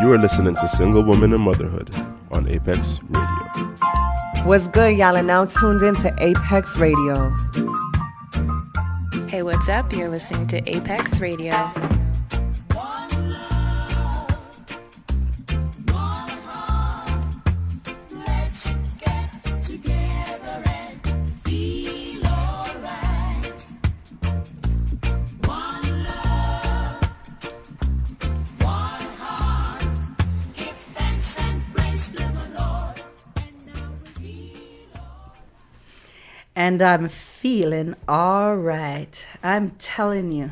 You are listening to Single Woman and Motherhood on Apex Radio. What's good, y'all? And now tuned in to Apex Radio. Hey, what's up? You're listening to Apex Radio. And I'm feeling all right. I'm telling you,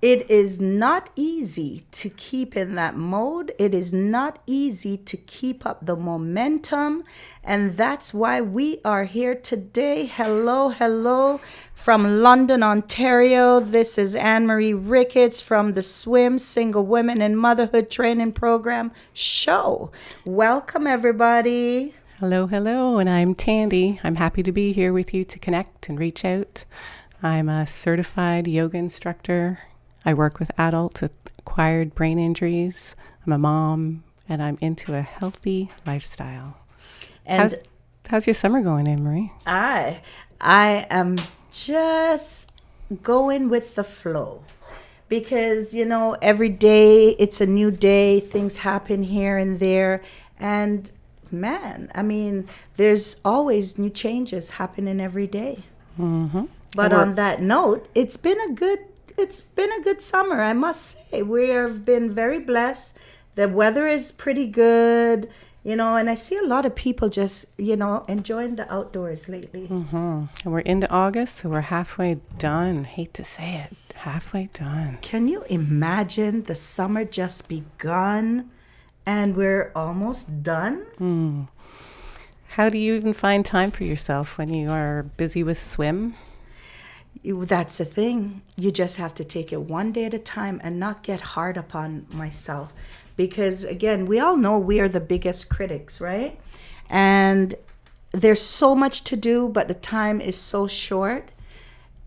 it is not easy to keep in that mode. It is not easy to keep up the momentum. And that's why we are here today. Hello from London, Ontario. This is Ann-Marie Ricketts from the S.W.I.M Single Women and Motherhood Training Program show. Welcome, everybody. Hello, and I'm Tandy. I'm happy to be here with you to connect and reach out. I'm a certified yoga instructor. I work with adults with acquired brain injuries. I'm a mom, and I'm into a healthy lifestyle. And how's your summer going, Ann-Marie? I am just going with the flow because, you know, every day it's a new day. Things happen here and there, and man, I mean, there's always new changes happening every day. Mm-hmm. But on that note, it's been a good summer, I must say. We have been very blessed. The weather is pretty good, you know, and I see a lot of people just, you know, enjoying the outdoors lately. Mm-hmm. And we're into August, so we're halfway done. Hate to say it, halfway done. Can you imagine the summer just begun? And we're almost done. How do you even find time for yourself when you are busy with S.W.I.M? That's the thing. You just have to take it one day at a time and not get hard upon myself. Because, again, we all know we are the biggest critics, right? And there's so much to do, but the time is so short.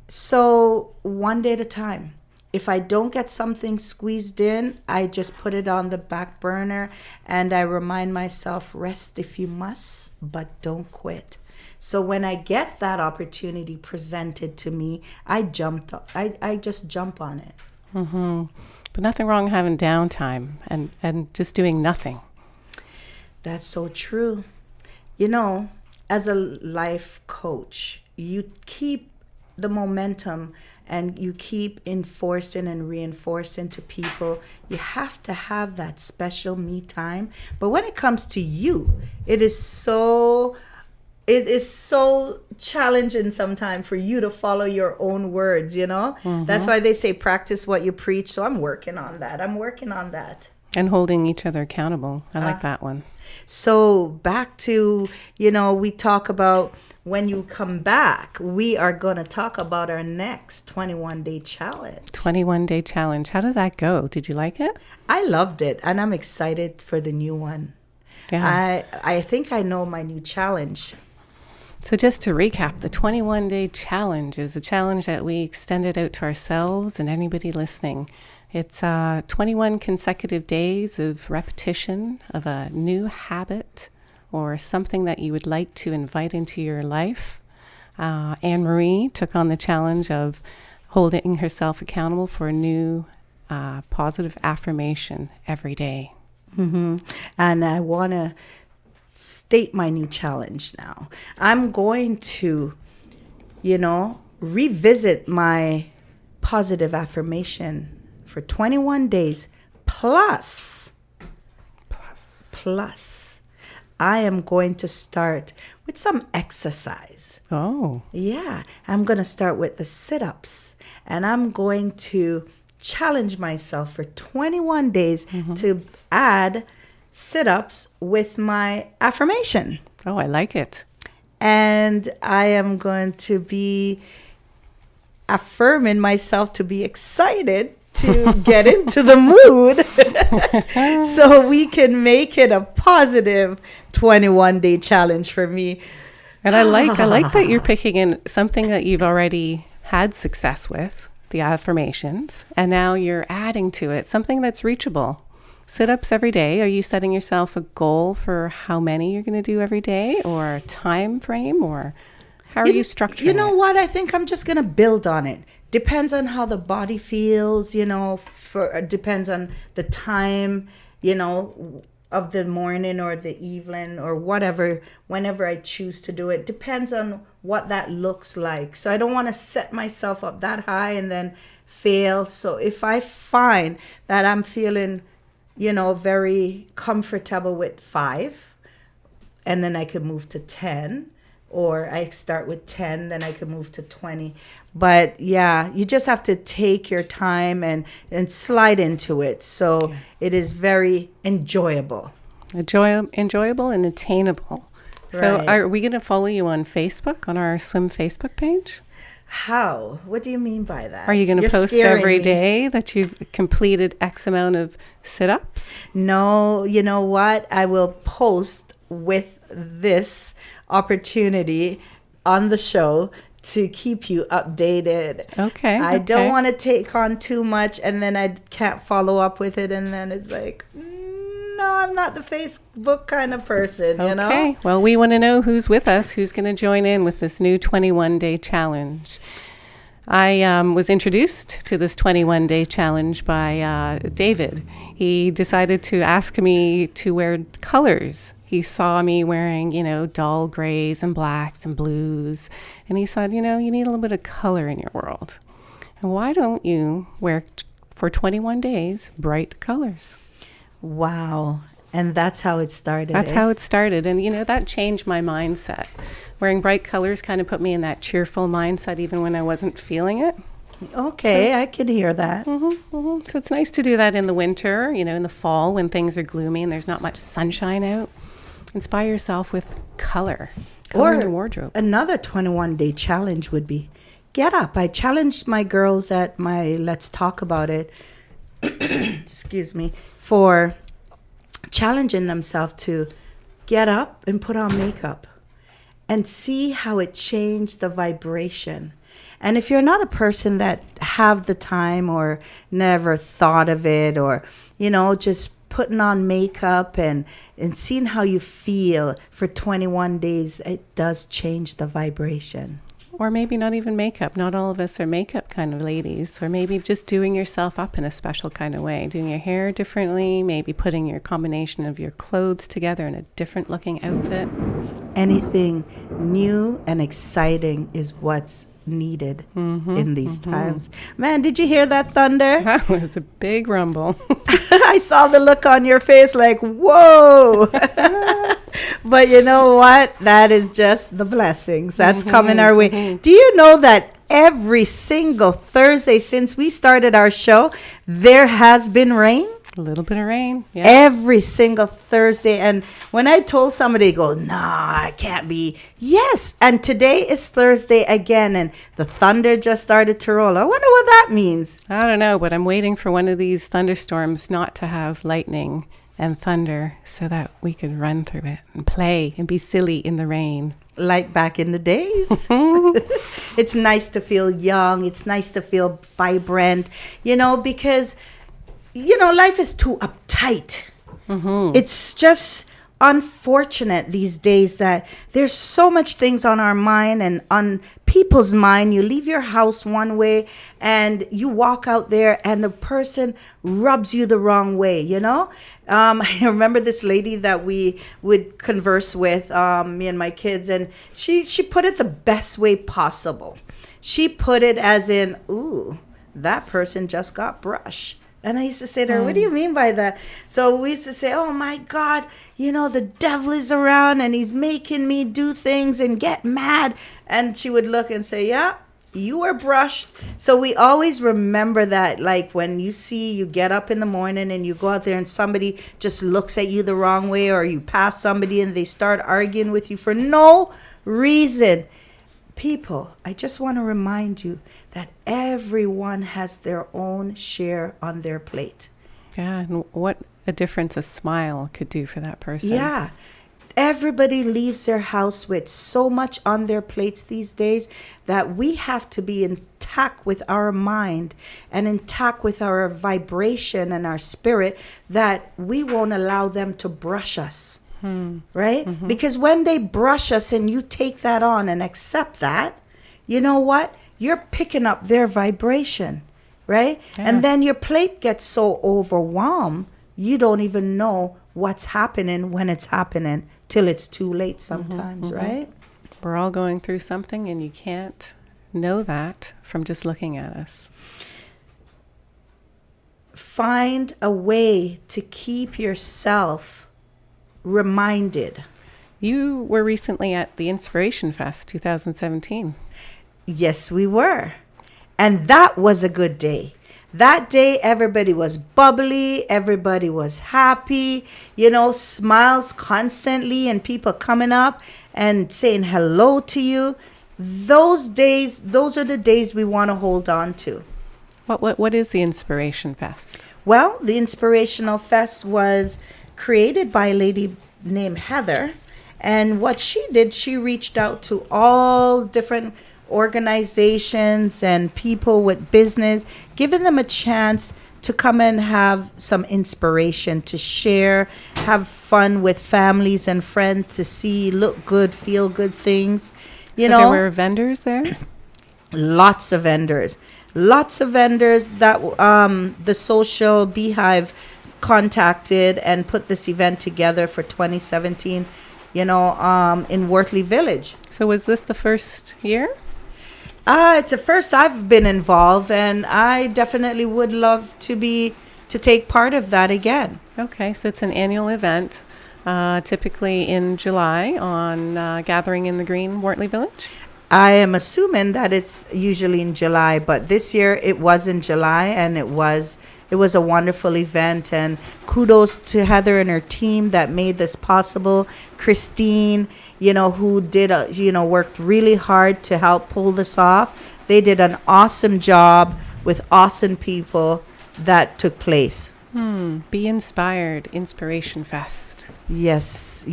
So one day at a time. If I don't get something squeezed in, I just put it on the back burner and I remind myself, rest if you must, but don't quit. So when I get that opportunity presented to me, I just jump on it. Mm-hmm. But nothing wrong having downtime and just doing nothing. That's so true. You know, as a life coach, you keep the momentum and you keep enforcing and reinforcing to people. You have to have that special me time. But when it comes to you, it is so challenging sometimes for you to follow your own words, you know? Mm-hmm. That's why they say practice what you preach. So I'm working on that. And holding each other accountable. I like that one. So back to, you know, we talk about when you come back, we are going to talk about our next 21-day challenge. 21-day challenge. How did that go? Did you like it? I loved it, and I'm excited for the new one. Yeah. I think I know my new challenge. So just to recap, the 21-day challenge is a challenge that we extended out to ourselves and anybody listening. It's 21 consecutive days of repetition of a new habit or something that you would like to invite into your life. Ann-Marie took on the challenge of holding herself accountable for a new positive affirmation every day. Mm-hmm. And I want to state my new challenge now. I'm going to, you know, revisit my positive affirmation for 21 days plus. I am going to start with some exercise. Oh. Yeah, I'm going to start with the sit-ups. And I'm going to challenge myself for 21 days to add sit-ups with my affirmation. Oh, I like it. And I am going to be affirming myself to be excited to get into the mood so we can make it a positive 21-day challenge for me. And I like that you're picking in something that you've already had success with, the affirmations, and now you're adding to it something that's reachable. sit-ups every day. Are you setting yourself a goal for how many you're going to do every day, or a time frame, or how are you structuring You know it? what? I think I'm just going to build on it. Depends on how the body feels, depends on the time, of the morning or the evening or whatever, whenever I choose to do it. Depends on what that looks like. So I don't want to set myself up that high and then fail. So if I find that I'm feeling, very comfortable with 5, and then I could move to 10, or I start with 10, then I could move to 20. But yeah, you just have to take your time and slide into it. So it is very enjoyable. Enjoyable and attainable. So Right. are we going to follow you on Facebook, on our S.W.I.M Facebook page? How? What do you mean by that? Are you going to You're post scaring every me. day that you've completed X amount of sit-ups? No, you know what? I will post with this opportunity on the show to keep you updated. Okay. I don't okay. want to take on too much and then I can't follow up with it, and then it's like, no, I'm not the Facebook kind of person, Okay. Well, we want to know who's with us, who's going to join in with this new 21-day challenge. I was introduced to this 21-day challenge by David. He decided to ask me to wear colors. He saw me wearing, dull grays and blacks and blues. And he said, you need a little bit of color in your world. And why don't you wear, for 21 days, bright colors? Wow. And that's how it started. That's how it started. And, that changed my mindset. Wearing bright colors kind of put me in that cheerful mindset even when I wasn't feeling it. Okay, I could hear that. So it's nice to do that in the winter, in the fall when things are gloomy and there's not much sunshine out. Inspire yourself with color in your wardrobe. Another 21-day challenge would be get up. I challenged my girls at my Let's Talk About It, excuse me, for challenging themselves to get up and put on makeup and see how it changed the vibration. And if you're not a person that have the time or never thought of it, or, just putting on makeup and seeing how you feel for 21 days, it does change the vibration. Or maybe not even makeup. Not all of us are makeup kind of ladies. Or maybe just doing yourself up in a special kind of way. Doing your hair differently. Maybe putting your combination of your clothes together in a different looking outfit. Anything new and exciting is what's needed in these times. Man, did you hear that thunder? That was a big rumble. I saw the look on your face like, whoa. But you know what? That is just the blessings that's coming our way. Do you know that every single Thursday since we started our show, there has been rain? A little bit of rain. Yeah. Every single Thursday. And when I told somebody, go, nah, it can't be. Yes. And today is Thursday again. And the thunder just started to roll. I wonder what that means. I don't know, but I'm waiting for one of these thunderstorms not to have lightning and thunder so that we could run through it and play and be silly in the rain. Like back in the days. It's nice to feel young. It's nice to feel vibrant, because life is too uptight. It's just unfortunate these days that there's so much things on our mind and on people's mind. You leave your house one way and you walk out there and the person rubs you the wrong way, I remember this lady that we would converse with, me and my kids, and she put it the best way possible. She put it as in, ooh, that person just got brushed. And I used to say to her, what do you mean by that? So we used to say, oh, my God, the devil is around and he's making me do things and get mad. And she would look and say, yeah, you were brushed. So we always remember that, like when you get up in the morning and you go out there and somebody just looks at you the wrong way, or you pass somebody and they start arguing with you for no reason. People, I just want to remind you that everyone has their own share on their plate. Yeah, and what a difference a smile could do for that person. Yeah. Everybody leaves their house with so much on their plates these days that we have to be intact with our mind and intact with our vibration and our spirit that we won't allow them to brush us. Right? Because when they brush us and you take that on and accept that, you know what? You're picking up their vibration, right? Yeah. And then your plate gets so overwhelmed, you don't even know what's happening when it's happening till it's too late sometimes, right? We're all going through something, and you can't know that from just looking at us. Find a way to keep yourself reminded. You were recently at the Inspiration Fest 2017. Yes, we were. And that was a good day. That day, everybody was bubbly. Everybody was happy, smiles constantly and people coming up and saying hello to you. Those are the days we want to hold on to. What is the Inspiration Fest? Well, the Inspirational Fest was created by a lady named Heather. And what she did, she reached out to all different organizations and people with business, giving them a chance to come and have some inspiration, to share, have fun with families and friends, to see, look good, feel good things. There were vendors there? Lots of vendors that the Social Beehive contacted and put this event together for 2017, in Wortley Village. So was this the first year? It's the first I've been involved, and I definitely would love to take part of that again. Okay, so it's an annual event, typically in July on Gathering in the Green, Wortley Village? I am assuming that it's usually in July, but this year it was in July, and it was a wonderful event, and kudos to Heather and her team that made this possible. Christine, who did worked really hard to help pull this off. They did an awesome job with awesome people that took place. Be Inspired, Inspiration Fest. Yes.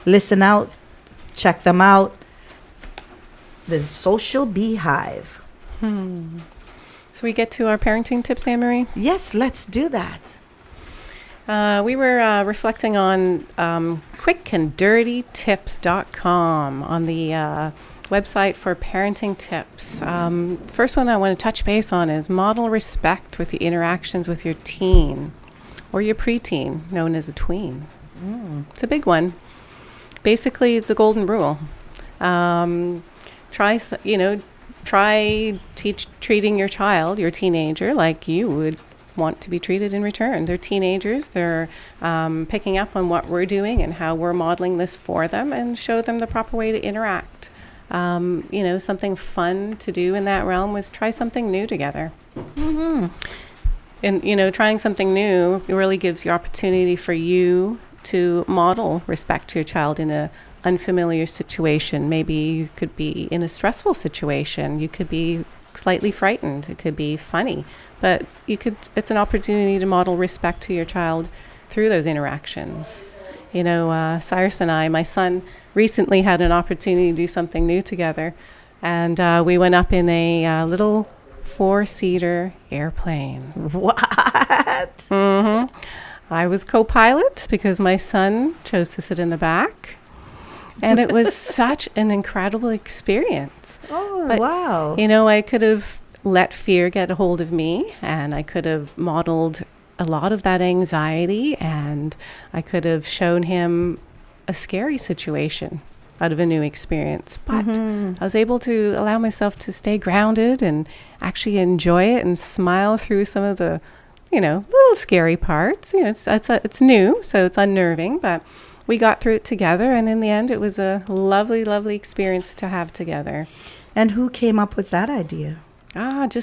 Listen out. Check them out. The Social Beehive. So we get to our parenting tips, Ann-Marie? Yes, let's do that. We were reflecting on quickanddirtytips.com on the website for parenting tips. The first one I want to touch base on is model respect with the interactions with your teen or your preteen, known as a tween. It's a big one. Basically, it's the golden rule. Try treating your child, your teenager, like you would want to be treated in return. They're teenagers. They're picking up on what we're doing and how we're modeling this for them, and show them the proper way to interact. Something fun to do in that realm was try something new together. And, trying something new really gives you opportunity for you to model respect to your child in a unfamiliar situation. Maybe you could be in a stressful situation. You could be slightly frightened. It could be funny. But it's an opportunity to model respect to your child through those interactions. Cyrus and I, my son, recently had an opportunity to do something new together. And we went up in a little 4-seater airplane. What? I was co-pilot because my son chose to sit in the back. And it was such an incredible experience. Oh, but, wow. I could have let fear get a hold of me, and I could have modeled a lot of that anxiety, and I could have shown him a scary situation out of a new experience. But I was able to allow myself to stay grounded and actually enjoy it and smile through some of the, little scary parts. It's new, so it's unnerving, but we got through it together, and in the end, it was a lovely, lovely experience to have together. And who came up with that idea? It's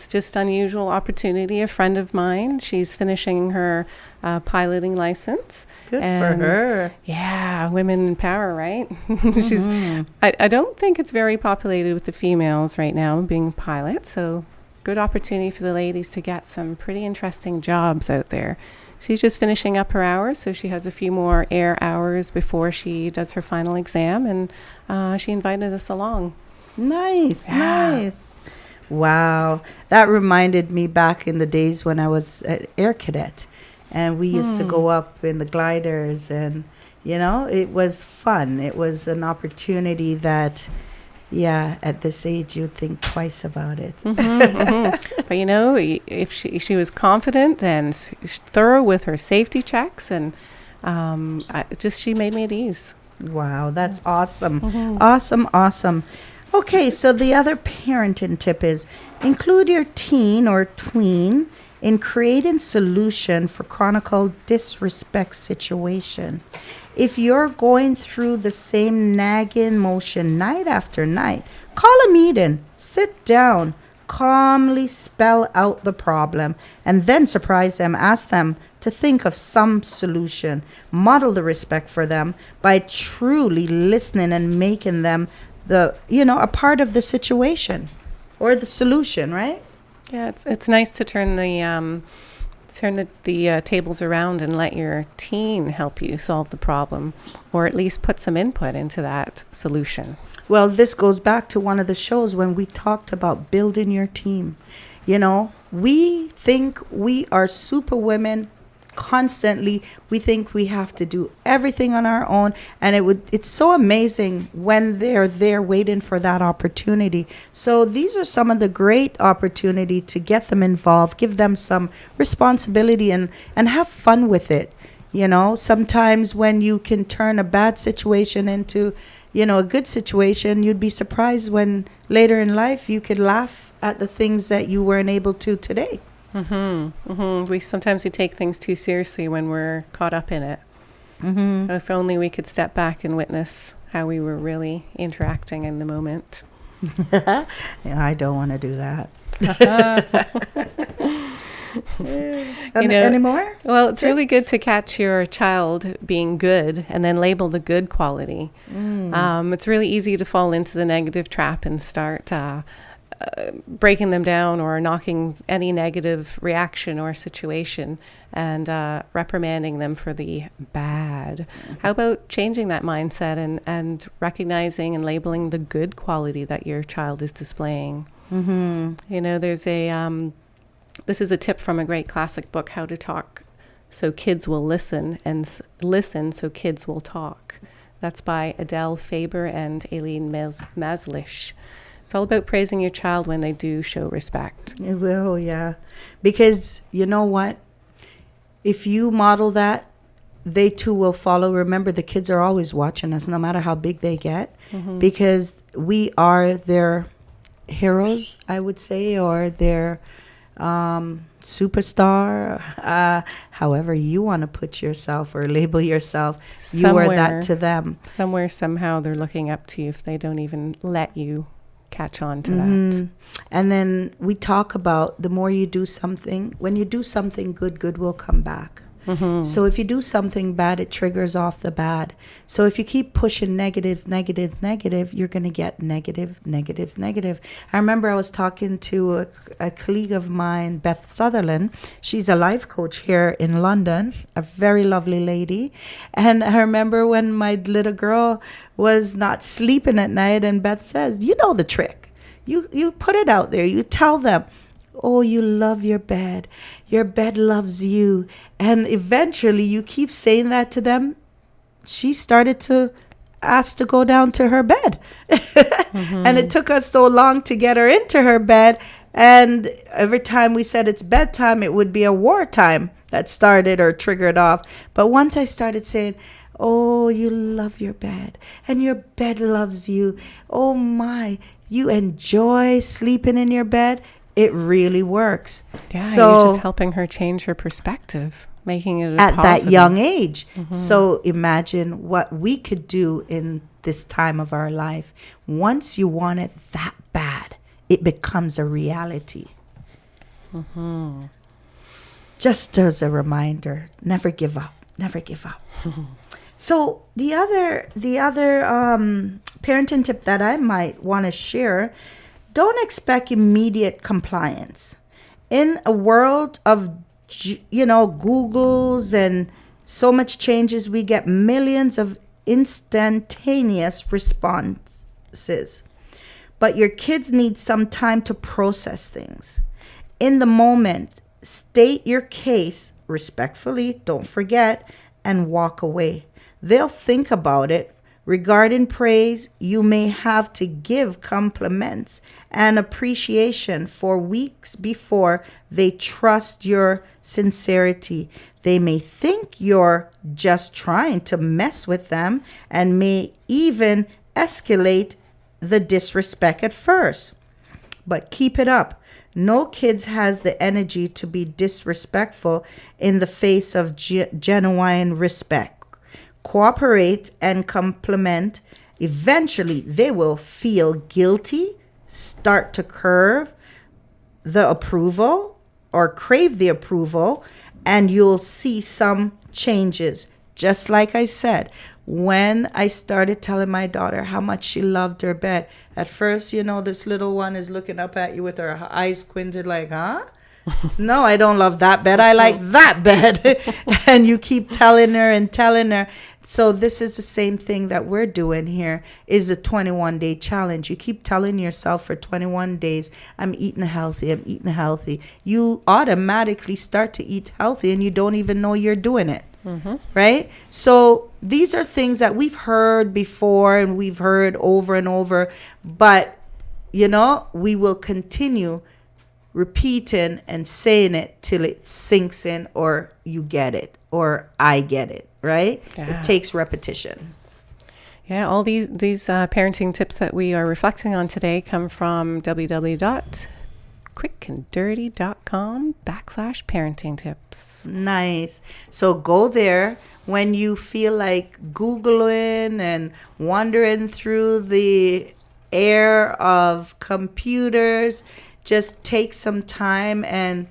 just unusual opportunity. A friend of mine, she's finishing her piloting license. Good for her. Yeah, women in power, right? I don't think it's very populated with the females right now being pilots, so good opportunity for the ladies to get some pretty interesting jobs out there. She's just finishing up her hours, so she has a few more air hours before she does her final exam, and she invited us along. Nice, Yeah. nice. Wow. That reminded me back in the days when I was an air cadet. And we used to go up in the gliders, and, it was fun. It was an opportunity that, yeah, at this age, you'd think twice about it. But if she was confident and thorough with her safety checks, and she made me at ease. Wow, that's awesome. Awesome, awesome. Okay, so the other parenting tip is include your teen or tween in creating solution for chronicle disrespect situation. If you're going through the same nagging motion night after night, call a meeting, sit down, calmly spell out the problem, and then surprise them. Ask them to think of some solution. Model the respect for them by truly listening and making them a part of the situation or the solution, right? Yeah, it's nice to turn the tables around and let your teen help you solve the problem, or at least put some input into that solution. Well, this goes back to one of the shows when we talked about building your team. We think we are super women constantly. We think we have to do everything on our own, and it's so amazing when they're there waiting for that opportunity. So these are some of the great opportunity to get them involved, give them some responsibility, and have fun with it. Sometimes when you can turn a bad situation into a good situation, you'd be surprised when later in life you could laugh at the things that you weren't able to today. We sometimes take things too seriously when we're caught up in it. If only we could step back and witness how we were really interacting in the moment. Yeah, I don't want to do that. Any more? Well, it's really good to catch your child being good and then label the good quality. It's really easy to fall into the negative trap and start breaking them down or knocking any negative reaction or situation and reprimanding them for the bad. How about changing that mindset and recognizing and labeling the good quality that your child is displaying? There's this is a tip from a great classic book, How to Talk So Kids Will Listen, and Listen So Kids Will Talk. That's by Adele Faber and Aileen Maslish. It's all about praising your child when they do show respect. It will, yeah. Because you know what? If you model that, they too will follow. Remember, the kids are always watching us, no matter how big they get, because we are their heroes, I would say, or their superstar, however you want to put yourself or label yourself. You are that to them. Somewhere, somehow, they're looking up to you if they don't even let you catch on to that. And then we talk about the more you do something, when you do something good will come back. So if you do something bad, it triggers off the bad. So if you keep pushing negative, you're going to get negative. I remember I was talking to a colleague of mine, Beth Sutherland. She's a life coach here in London, a very lovely lady. And I remember when my little girl was not sleeping at night, and Beth says, you know the trick. You put it out there. You tell them, oh, you love your bed. Your bed loves you. And eventually you keep saying that to them. She started to ask to go down to her bed. And it took us so long to get her into her bed. And every time we said it's bedtime, it would be a wartime that started or triggered off. But once I started saying, oh, you love your bed and your bed loves you. Oh my, you enjoy sleeping in your bed. It really works. Yeah, so you're just helping her change her perspective, making it at positive. that young age. So imagine what we could do in this time of our life. Once you want it that bad, it becomes a reality. Just as a reminder, never give up. Never give up. So the other parenting tip that I might want to share, don't expect immediate compliance. In a world of, Googles and so much changes, we get millions of instantaneous responses. but your kids need some time to process things. In the moment, state your case respectfully, don't forget, and walk away. They'll think about it. Regarding praise, you may have to give compliments and appreciation for weeks before they trust your sincerity. They may think you're just trying to mess with them and may even escalate the disrespect at first. But keep it up. No kids has the energy to be disrespectful in the face of genuine respect. Cooperate and compliment. Eventually, they will feel guilty, start to crave the approval, and you'll see some changes. Just like I said, when I started telling my daughter how much she loved her bed, at first, this little one is looking up at you with her eyes squinted like, huh? No, I don't love that bed. I like that bed. And you keep telling her. So this is the same thing that we're doing here, is a 21-day challenge. You keep telling yourself for 21 days, I'm eating healthy. You automatically start to eat healthy and you don't even know you're doing it. Mm-hmm. Right? So these are things that we've heard before and we've heard over and over. But, we will continue repeating and saying it till it sinks in, or you get it, or I get it, right? Yeah. It takes repetition. Yeah, all these parenting tips that we are reflecting on today come from www.quickanddirty.com/parenting tips. Nice. So go there when you feel like Googling and wandering through the air of computers. Just take some time and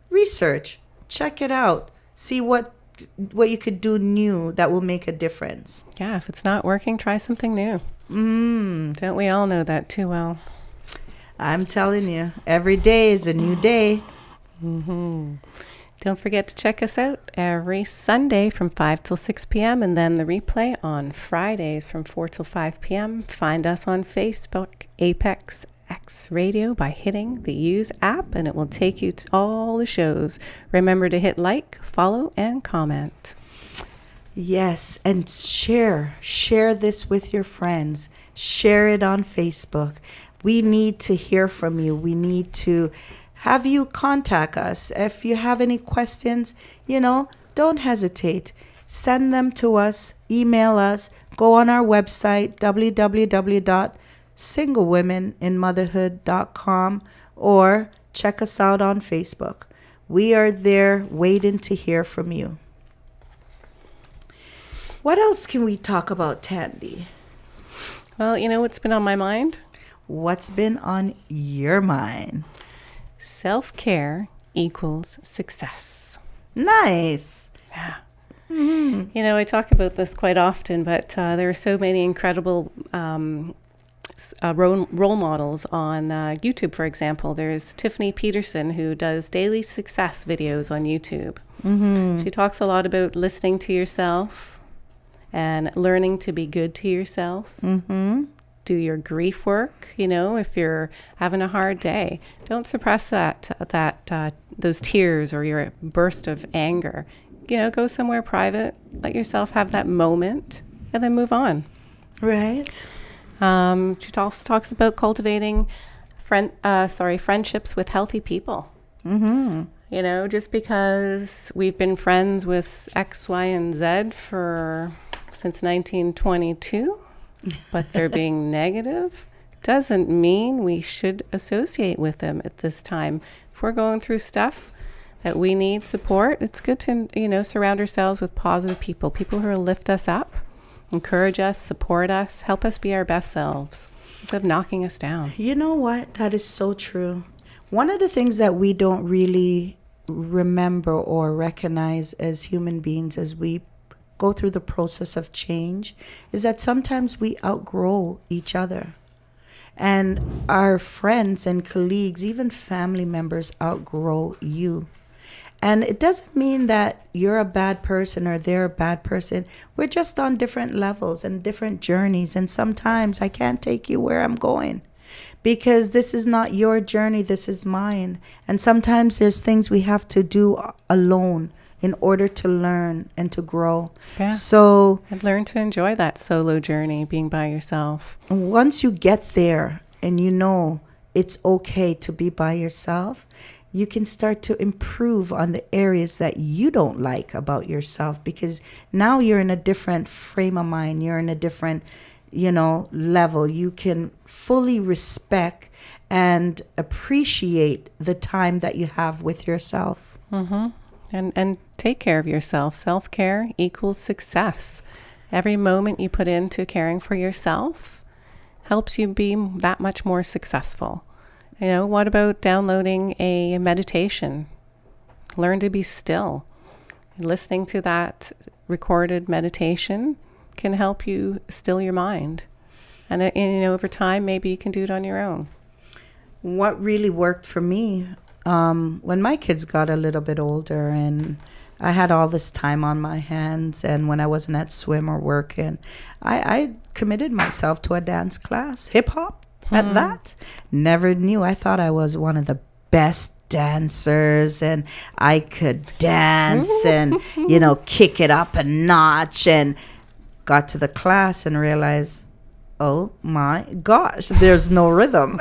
research. Check it out. See what you could do new that will make a difference. Yeah, if it's not working, try something new. Don't we all know that too well? I'm telling you, every day is a new day. Mm-hmm. Don't forget to check us out every Sunday from 5 till 6 p.m. and then the replay on Fridays from 4 till 5 p.m. Find us on Facebook, Apex X Radio, by hitting the Use app, and it will take you to all the shows. Remember to hit like, follow, and comment. Yes, and share this with your friends. Share it on Facebook. We need to hear from you. We need to have you contact us. If you have any questions, don't hesitate. Send them to us, email us, go on our website, www.singlewomeninmotherhood.com, or check us out on Facebook. We are there waiting to hear from you. What else can we talk about, Tandy? Well, what's been on my mind? What's been on your mind? Self-care equals success. Nice. Yeah. Mm-hmm. I talk about this quite often, but there are so many incredible role models on YouTube, for example. There's Tiffany Peterson, who does daily success videos on YouTube. Mm-hmm. She talks a lot about listening to yourself and learning to be good to yourself. Mm-hmm. Do your grief work. If you're having a hard day, don't suppress those tears or your burst of anger. Go somewhere private, let yourself have that moment, and then move on. Right. She also talks about cultivating friendships with healthy people. Mm-hmm. Just because we've been friends with X, Y, and Z since 1922, but they're being negative, doesn't mean we should associate with them at this time. If we're going through stuff that we need support, it's good to, surround ourselves with positive people who will lift us up, encourage us, support us, help us be our best selves instead of knocking us down. You know what? That is so true. One of the things that we don't really remember or recognize as human beings as we go through the process of change is that sometimes we outgrow each other. And our friends and colleagues, even family members, outgrow you. And it doesn't mean that you're a bad person or they're a bad person. We're just on different levels and different journeys. And sometimes I can't take you where I'm going because this is not your journey, this is mine. And sometimes there's things we have to do alone in order to learn and to grow. Yeah. So And learn to enjoy that solo journey, being by yourself. once you get there and you know it's okay to be by yourself, you can start to improve on the areas that you don't like about yourself, because now you're in a different frame of mind. You're in a different, level. You can fully respect and appreciate the time that you have with yourself. Mm-hmm. And take care of yourself. Self-care equals success. Every moment you put into caring for yourself helps you be that much more successful. What about downloading a meditation? Learn to be still. Listening to that recorded meditation can help you still your mind. And over time, maybe you can do it on your own. What really worked for me, when my kids got a little bit older and I had all this time on my hands, and when I wasn't at S.W.I.M or working, I committed myself to a dance class, hip hop at that. Never knew. I thought I was one of the best dancers and I could dance and, kick it up a notch, and got to the class and realized, oh my gosh, there's no rhythm.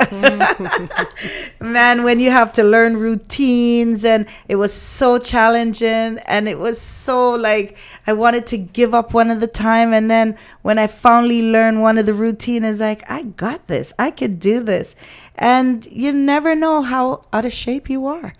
Man, when you have to learn routines, and it was so challenging, and it was so like I wanted to give up one of the time. And then when I finally learned one of the routine, is like, I got this, I could do this. And you never know how out of shape you are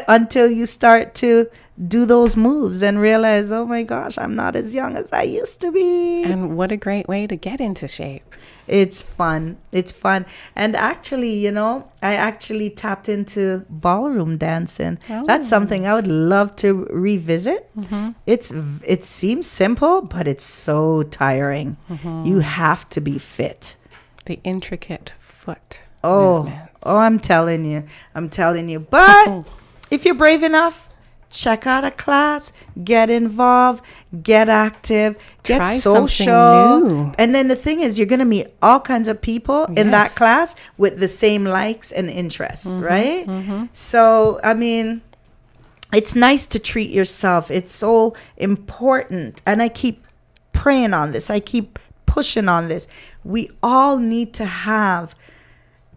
until you start to do those moves and realize, oh my gosh, I'm not as young as I used to be. And what a great way to get into shape. It's fun. It's fun. And actually, I actually tapped into ballroom dancing. Oh. That's something I would love to revisit. Mm-hmm. It seems simple, but it's so tiring. Mm-hmm. You have to be fit. The intricate foot movements. I'm telling you. But if you're brave enough, check out a class, get involved, get active, get Try social. New. And then the thing is, you're going to meet all kinds of people in that class with the same likes and interests, right? Mm-hmm. So, it's nice to treat yourself. It's so important. And I keep praying on this. I keep pushing on this. We all need to have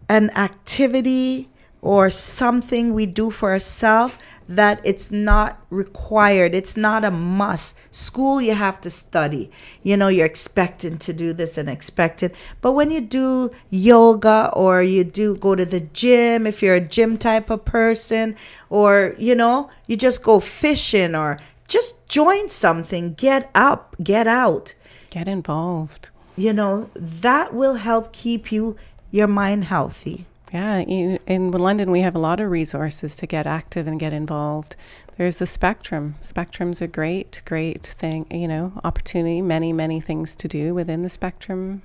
an activity or something we do for ourselves that it's not required. It's not a must. School, you have to study. You're expected to do this and expected. But when you do yoga, or you do go to the gym, if you're a gym type of person, or, you just go fishing, or just join something, get up, get out. Get involved. That will help keep your mind healthy. Yeah, in London, we have a lot of resources to get active and get involved. There's the Spectrum. Spectrum's a great thing, opportunity, many things to do within the Spectrum.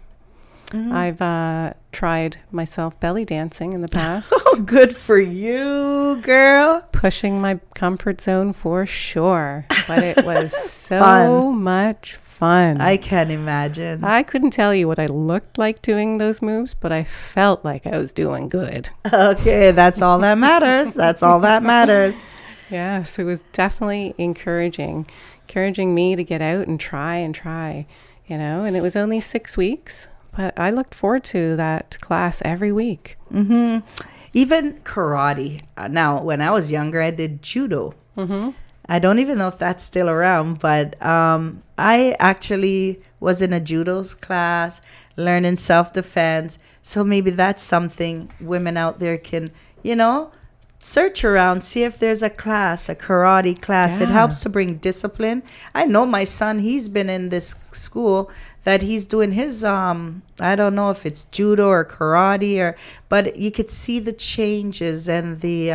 Mm-hmm. I've tried myself belly dancing in the past. Oh, good for you, girl. Pushing my comfort zone for sure. But it was so much fun. I can imagine. I couldn't tell you what I looked like doing those moves, but I felt like I was doing good. Okay, that's all that matters. That's all that matters. Yes, it was definitely encouraging me to get out and try, and it was only 6 weeks, but I looked forward to that class every week. Mm-hmm. Even karate. Now, when I was younger, I did judo. Mm-hmm. I don't even know if that's still around, but I actually was in a judo's class, learning self-defense. So maybe that's something women out there can, search around, see if there's a class, a karate class. Yeah. It helps to bring discipline. I know my son, he's been in this school that he's doing his, I don't know if it's judo or karate, but you could see the changes and the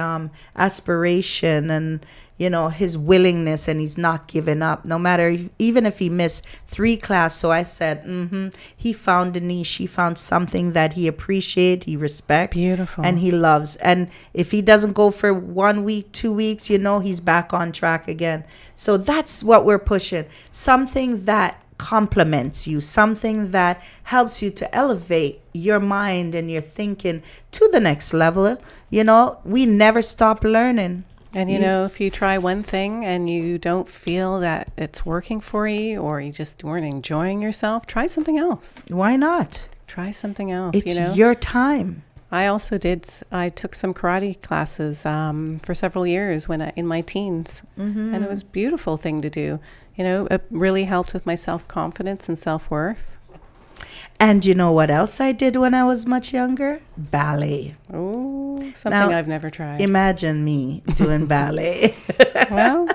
aspiration and, his willingness, and he's not giving up no matter, even if he missed 3 classes. So I said, he found a niche. He found something that he appreciates, he respects. Beautiful. And he loves. And if he doesn't go for 1 week, 2 weeks, he's back on track again. So that's what we're pushing. Something that complements you, something that helps you to elevate your mind and your thinking to the next level. We never stop learning. And if you try one thing and you don't feel that it's working for you, or you just weren't enjoying yourself, try something else. Why not? Try something else. It's your time. I took some karate classes for several years in my teens. And it was a beautiful thing to do. It really helped with my self-confidence and self-worth. And you know what else I did when I was much younger? Ballet. Oh, something Now, I've never tried. Imagine me doing ballet. Well,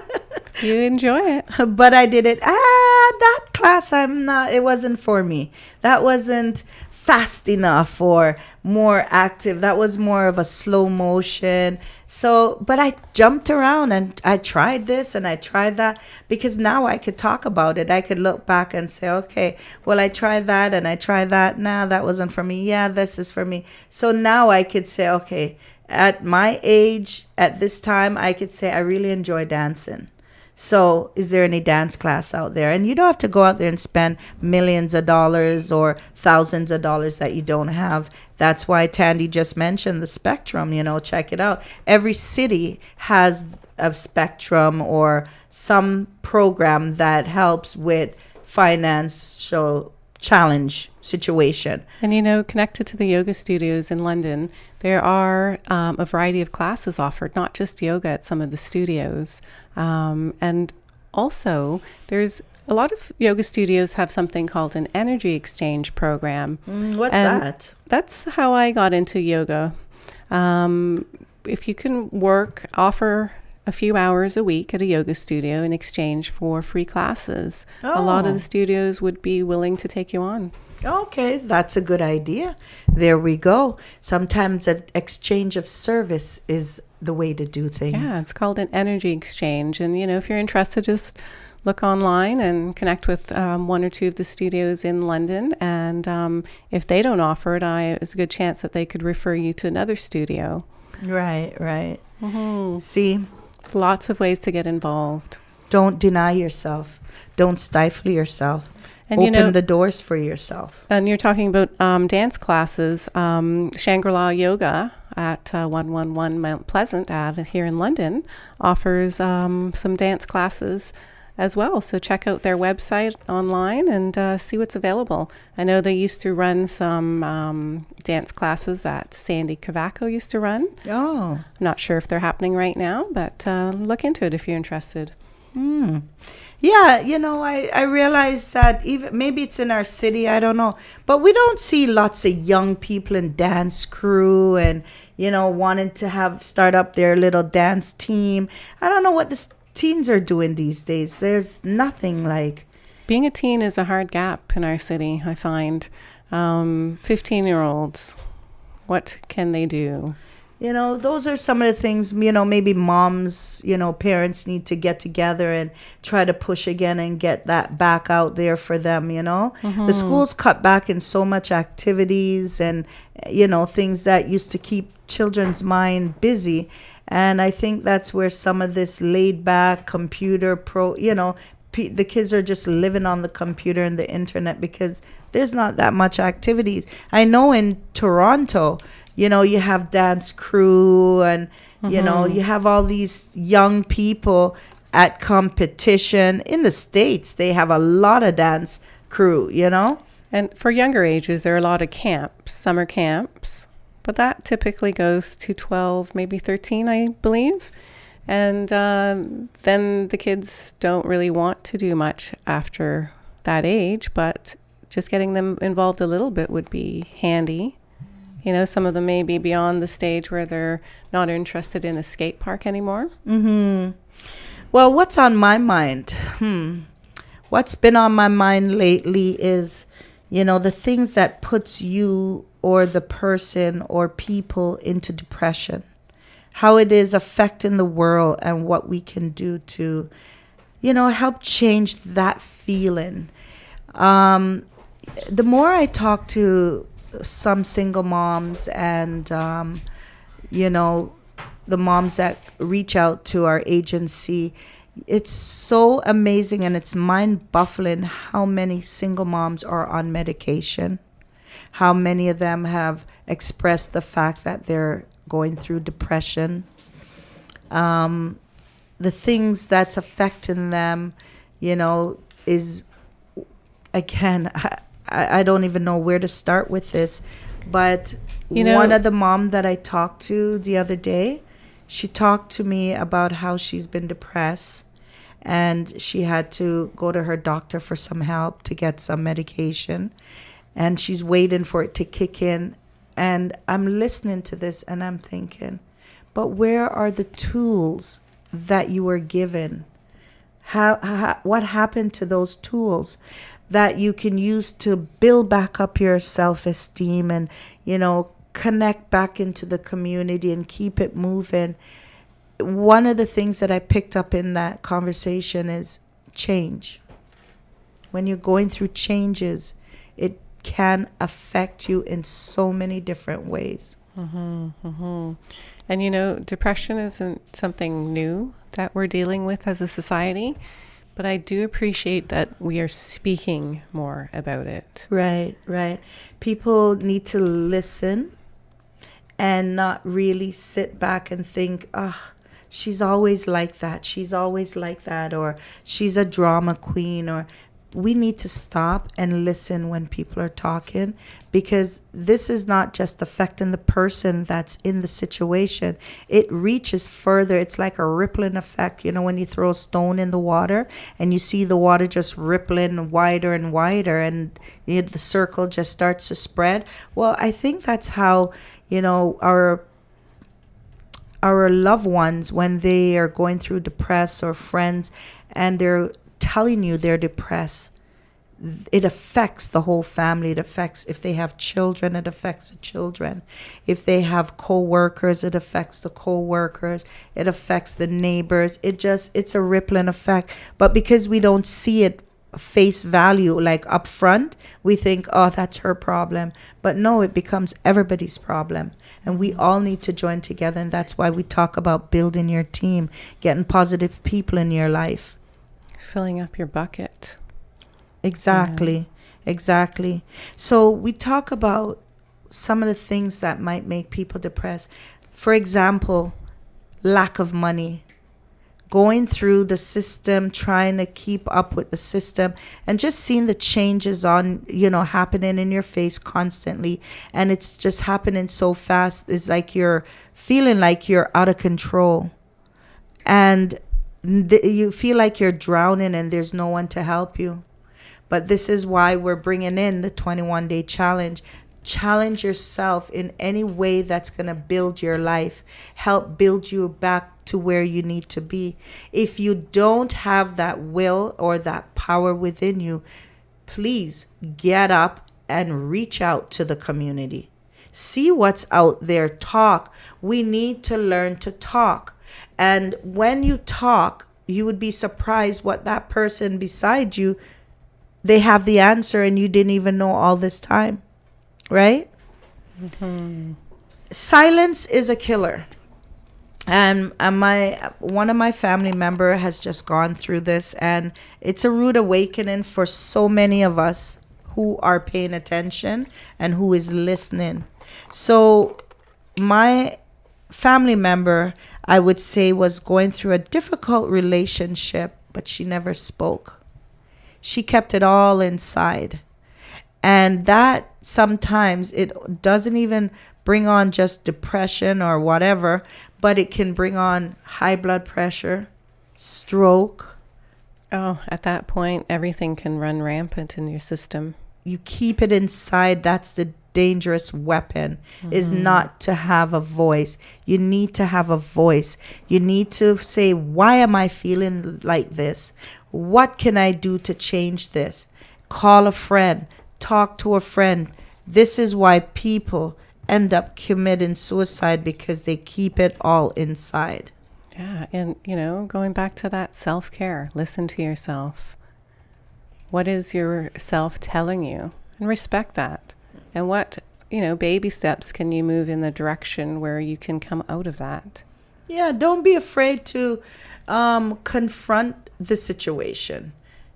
you enjoy it. But I did it. That class, it wasn't for me. That wasn't fast enough or more active. That was more of a slow motion. But I jumped around and I tried this and I tried that, because now I could talk about it. I could look back and say, okay, well, I tried that and I tried that. Nah, that wasn't for me. Yeah, this is for me. So now I could say, okay, at my age, at this time, I could say I really enjoy dancing. So is there any dance class out there? And you don't have to go out there and spend millions of dollars or thousands of dollars that you don't have. That's why Tandy just mentioned the Spectrum, check it out. Every city has a Spectrum or some program that helps with financial challenge situation. And connected to the yoga studios in London, there are a variety of classes offered, not just yoga at some of the studios. And also, there's a lot of yoga studios have something called an energy exchange program. What's that? That's how I got into yoga. If you can offer a few hours a week at a yoga studio in exchange for free classes, a lot of the studios would be willing to take you on. Okay, that's a good idea. There we go. Sometimes an exchange of service is the way to do things. Yeah, it's called an energy exchange. And, if you're interested, just look online and connect with one or two of the studios in London. And if they don't offer it, there's a good chance that they could refer you to another studio. Right. Mm-hmm. See? There's lots of ways to get involved. Don't deny yourself. Don't stifle yourself. And open the doors for yourself. And you're talking about dance classes. Shangri-La Yoga at 111 Mount Pleasant Ave here in London offers some dance classes as well. So check out their website online and see what's available. I know they used to run some dance classes that Sandy Cavaco used to run. Oh. I'm not sure if they're happening right now, but look into it if you're interested. Yeah, I realize that even maybe it's in our city, I don't know, but we don't see lots of young people in dance crew and, wanting to start up their little dance team. I don't know what the teens are doing these days. There's nothing like. Being a teen is a hard gap in our city, I find. 15-year-olds, what can they do? Those are some of the things, maybe moms, parents need to get together and try to push again and get that back out there for them, Mm-hmm. The schools cut back in so much activities and, things that used to keep children's mind busy. And I think that's where some of this laid back computer the kids are just living on the computer and the internet because there's not that much activities. I know in Toronto, you have dance crew and, you have all these young people at competition. In the States, they have a lot of dance crew, And for younger ages, there are a lot of camps, summer camps, but that typically goes to 12, maybe 13, I believe. And then the kids don't really want to do much after that age, but just getting them involved a little bit would be handy. Some of them may be beyond the stage where they're not interested in a skate park anymore. Mm-hmm. Well, what's on my mind? What's been on my mind lately is, the things that puts you or the person or people into depression. How it is affecting the world and what we can do to, help change that feeling. The more I talk to some single moms and, the moms that reach out to our agency, It's so amazing and it's mind-boggling how many single moms are on medication, how many of them have expressed the fact that they're going through depression, the things that's affecting them, is, again, I don't even know where to start with this, but one of the mom that I talked to the other day, she talked to me about how she's been depressed and she had to go to her doctor for some help to get some medication, and she's waiting for it to kick in. And I'm listening to this and I'm thinking, but where are the tools that you were given? What happened to those tools that you can use to build back up your self-esteem and, connect back into the community and keep it moving? One of the things that I picked up in that conversation is change. When you're going through changes, it can affect you in so many different ways. And depression isn't something new that we're dealing with as a society, but I do appreciate that we are speaking more about it. Right. People need to listen and not really sit back and think, she's always like that. She's always like that. Or she's a drama queen. Or we need to stop and listen when people are talking, because this is not just affecting the person that's in the situation. It reaches further. It's like a rippling effect. When you throw a stone in the water and you see the water just rippling wider and wider, and the circle just starts to spread. Well, I think that's how, our loved ones, when they are going through depressed, or friends, and they're telling you they're depressed, it affects the whole family. It affects, if they have children, it affects the children. If they have co-workers, it affects the co-workers. It affects the neighbors. It's a rippling effect. But because we don't see it face value, like up front, we think, that's her problem. But no, it becomes everybody's problem. And we all need to join together. And that's why we talk about building your team, getting positive people in your life. Filling up your bucket. Exactly. So we talk about some of the things that might make people depressed. For example, lack of money. Going through the system, trying to keep up with the system, and just seeing the changes happening in your face constantly. And it's just happening so fast. It's like you're feeling like you're out of control. And you feel like you're drowning and there's no one to help you. But this is why we're bringing in the 21-day challenge. Challenge yourself in any way that's going to build your life, help build you back to where you need to be. If you don't have that will or that power within you, please get up and reach out to the community. See what's out there. Talk. We need to learn to talk. And when you talk, you would be surprised what that person beside you, they have the answer and you didn't even know all this time. Right? Silence is a killer. And one of my family member has just gone through this, and it's a rude awakening for so many of us who are paying attention and who is listening. So my family member, I would say, was going through a difficult relationship, but she never spoke. She kept it all inside. And that sometimes it doesn't even bring on just depression or whatever, but it can bring on high blood pressure, stroke. Oh, at that point, everything can run rampant in your system. You keep it inside. That's the dangerous weapon, is not to have a voice. You need to have a voice. You need to say, why am I feeling like this? What can I do to change this? Call a friend. Talk to a friend. This is why people end up committing suicide, because they keep it all inside. Yeah, and going back to that self-care, listen to yourself. What is your self telling you? And respect that. And what, baby steps can you move in the direction where you can come out of that? Yeah, don't be afraid to confront the situation.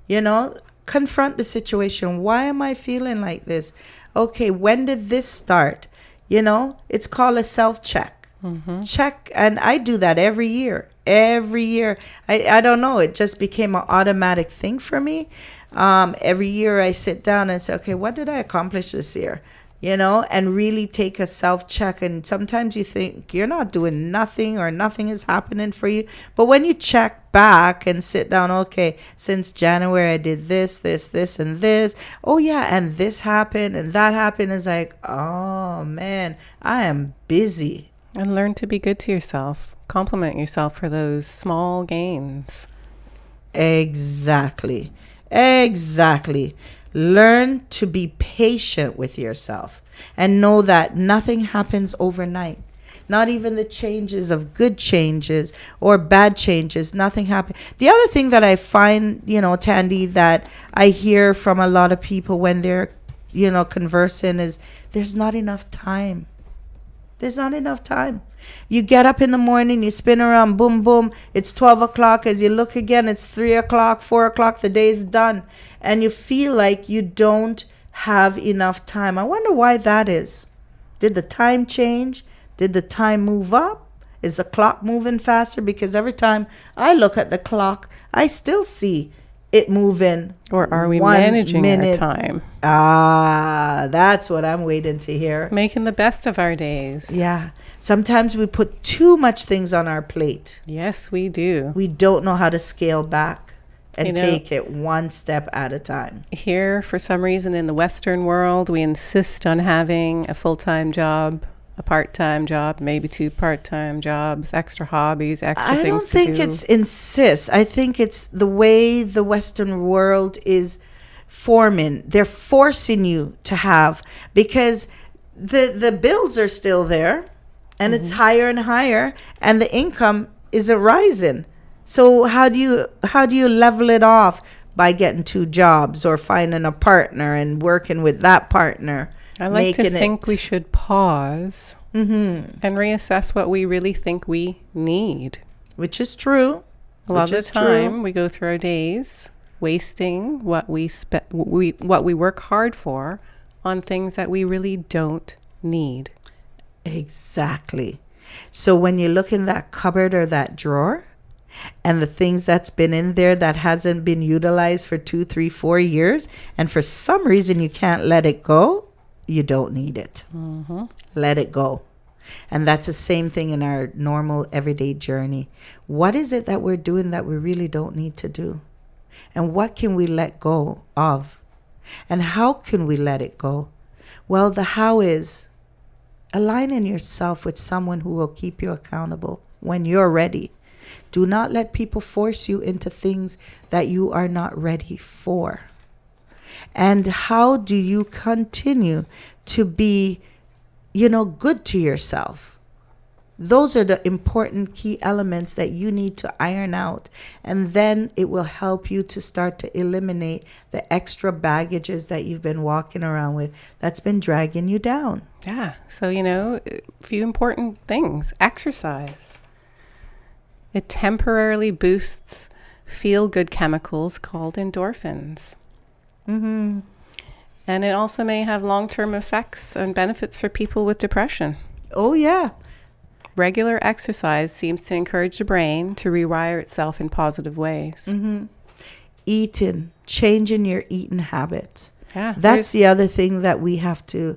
You know, confront the situation. Why am I feeling like this? Okay, when did this start? You know, it's called a self check. Check, and I do that every year. Every year. I don't know, it just became an automatic thing for me. Every year I sit down and say, okay, what did I accomplish this year? You know, and really take a self check. And sometimes you think you're not doing nothing or nothing is happening for you. But when you check back and sit down, okay, since January I did this, and this. Oh, yeah, and this happened and that happened. It's like, oh, man, I am busy. And learn to be good to yourself. Compliment yourself for those small gains. Exactly. Exactly. Learn to be patient with yourself and know that nothing happens overnight. Not even the changes of good changes or bad changes. Nothing happens. The other thing that I find, you know, Tandy, that I hear from a lot of people when they're, you know, conversing is there's not enough time. There's not enough time. You get up in the morning, you spin around, boom, boom. It's 12 o'clock. As you look again, it's 3 o'clock, 4 o'clock. The day's done. And you feel like you don't have enough time. I wonder why that is. Did the time change? Did the time move up? Is the clock moving faster? Because every time I look at the clock, I still see it moving. Or are we 1 managing minute. our time? Ah, that's what I'm waiting to hear. Making the best of our days. Yeah. Sometimes we put too much things on our plate. Yes, we do. We don't know how to scale back and You know, take it one step at a time. Here, for some reason, in the Western world, we insist on having a full-time job, a part-time job, maybe 2 part-time jobs, extra hobbies, extra things to do. I don't think it's insist. I think it's the way the Western world is forming. They're forcing you to have, because the bills are still there and it's higher and higher and the income isn't rising. So how do you level it off? By getting 2 jobs or finding a partner and working with that partner. I like to think we should pause and reassess what we really think we need. Which is true. A lot of the time, we go through our days wasting what we work hard for on things that we really don't need. Exactly. So when you look in that cupboard or that drawer, and the things that's been in there that hasn't been utilized for 2, 3, 4 years, and for some reason you can't let it go, you don't need it. Let it go. And that's the same thing in our normal everyday journey. What is it that we're doing that we really don't need to do? And what can we let go of? And how can we let it go? Well, the how is aligning yourself with someone who will keep you accountable when you're ready. Do not let people force you into things that you are not ready for. And how do you continue to be, good to yourself? Those are the important key elements that you need to iron out. And then it will help you to start to eliminate the extra baggages that you've been walking around with that's been dragging you down. Yeah. So, a few important things. Exercise. It temporarily boosts feel-good chemicals called endorphins. And it also may have long-term effects and benefits for people with depression. Oh, yeah. Regular exercise seems to encourage the brain to rewire itself in positive ways. Eating, changing your eating habits. Yeah, that's the other thing that we have to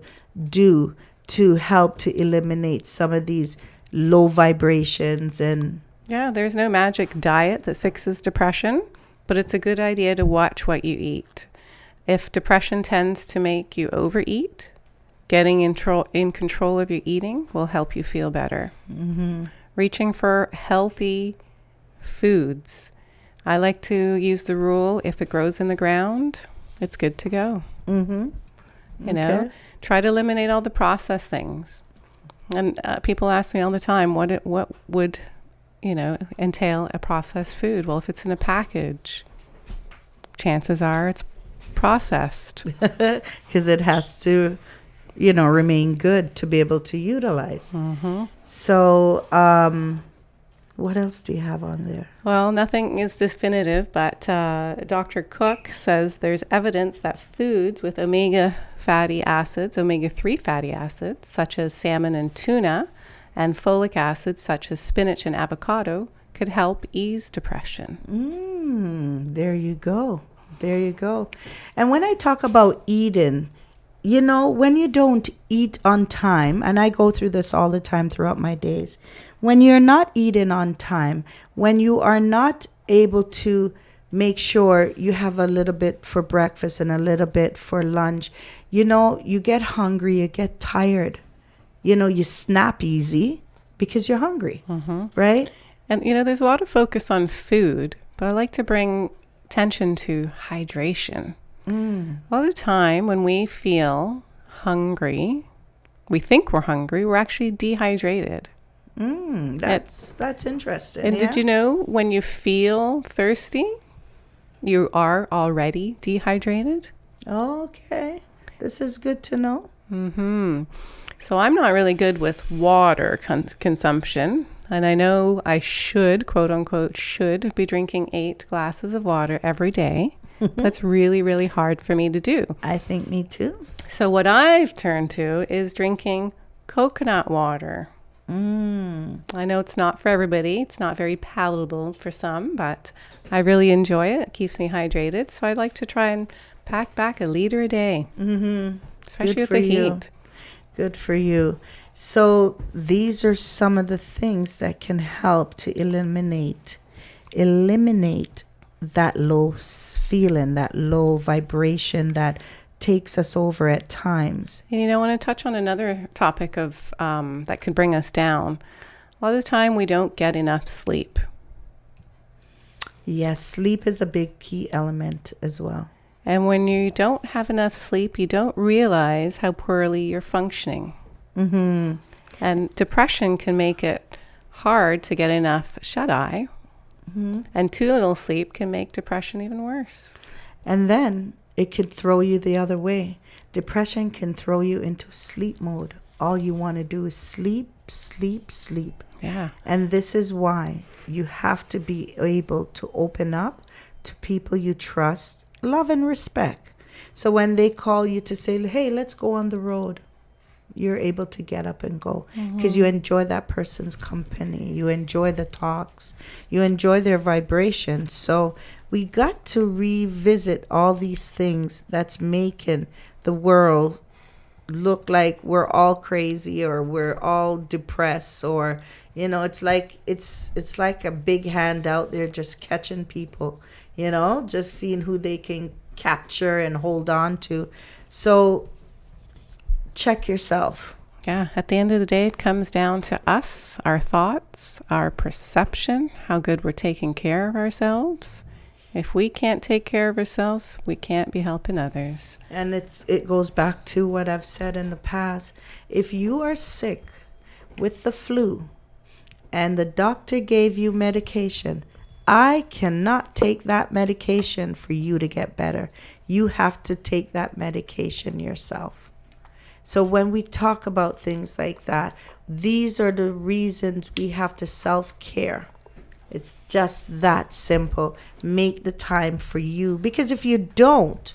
do to help to eliminate some of these low vibrations. And yeah, there's no magic diet that fixes depression, but it's a good idea to watch what you eat. If depression tends to make you overeat, getting in control of your eating will help you feel better. Reaching for healthy foods. I like to use the rule, if it grows in the ground, it's good to go. Try to eliminate all the processed things. And people ask me all the time, what would, entail a processed food? Well, if it's in a package, chances are it's processed. Because it has to remain good to be able to utilize. So What else do you have on there? Well, nothing is definitive, but Dr. Cook says there's evidence that foods with omega 3 fatty acids, such as salmon and tuna, and folic acids, such as spinach and avocado, could help ease depression. There you go. There you go. And when I talk about eating, you know, when you don't eat on time, and I go through this all the time throughout my days, when you're not eating on time, when you are not able to make sure you have a little bit for breakfast and a little bit for lunch, you know, you get hungry, you get tired, you know, you snap easy because you're hungry, right? And, you know, there's a lot of focus on food, but I like to bring attention to hydration. All the time when we feel hungry, we think we're hungry, we're actually dehydrated. That's interesting. And yeah? did you know when you feel thirsty, you are already dehydrated? Okay. This is good to know. So I'm not really good with water consumption. And I know I should, quote unquote, should be drinking 8 glasses of water every day. That's really, really hard for me to do. I think me too. So what I've turned to is drinking coconut water. I know it's not for everybody. It's not very palatable for some, but I really enjoy it. It keeps me hydrated. So I like to try and pack back a liter a day, especially Good with for the you. heat. Good for you. So these are some of the things that can help to eliminate that low feeling, that low vibration that takes us over at times. And, you know, I want to touch on another topic of that could bring us down. A lot of the time we don't get enough sleep. Yes, sleep is a big key element as well. And when you don't have enough sleep, you don't realize how poorly you're functioning. And depression can make it hard to get enough shut-eye. And too little sleep can make depression even worse. And then it could throw you the other way. Depression can throw you into sleep mode. All you want to do is sleep, sleep, sleep. Yeah. And this is why you have to be able to open up to people you trust, love, and respect. So when they call you to say, hey, let's go on the road, you're able to get up and go because you enjoy that person's company. You enjoy the talks. You enjoy their vibration. So we got to revisit all these things that's making the world look like we're all crazy or we're all depressed, or you know, it's like a big hand out there just catching people, you know, just seeing who they can capture and hold on to. So check yourself. Yeah, at the end of the day, it comes down to us, our thoughts, our perception, how good we're taking care of ourselves. If we can't take care of ourselves, we can't be helping others. And it goes back to what I've said in the past. If you are sick with the flu and the doctor gave you medication, I cannot take that medication for you to get better. You have to take that medication yourself. So when we talk about things like that, these are the reasons we have to self-care. It's just that simple. Make the time for you. Because if you don't,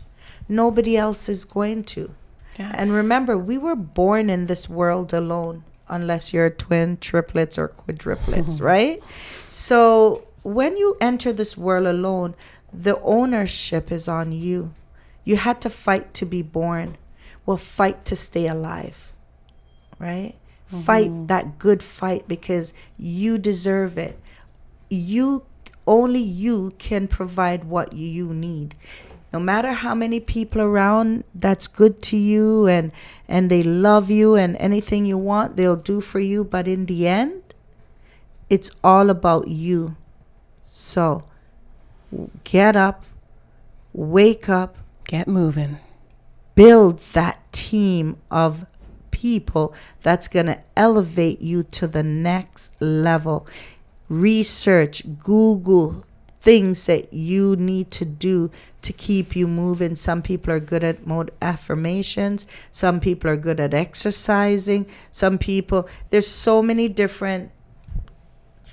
nobody else is going to. Yeah. And remember, we were born in this world alone, unless you're twin, triplets, or quadruplets, right? So when you enter this world alone, the ownership is on you. You had to fight to be born. Well, fight to stay alive, right? Fight that good fight because you deserve it. Only you can provide what you need. No matter how many people around that's good to you and they love you and anything you want, they'll do for you. But in the end, it's all about you. So get up, wake up, Get moving. build that team of people that's going to elevate you to the next level. Research, Google things that you need to do to keep you moving. Some people are good at affirmations. Some people are good at exercising. Some people, there's so many different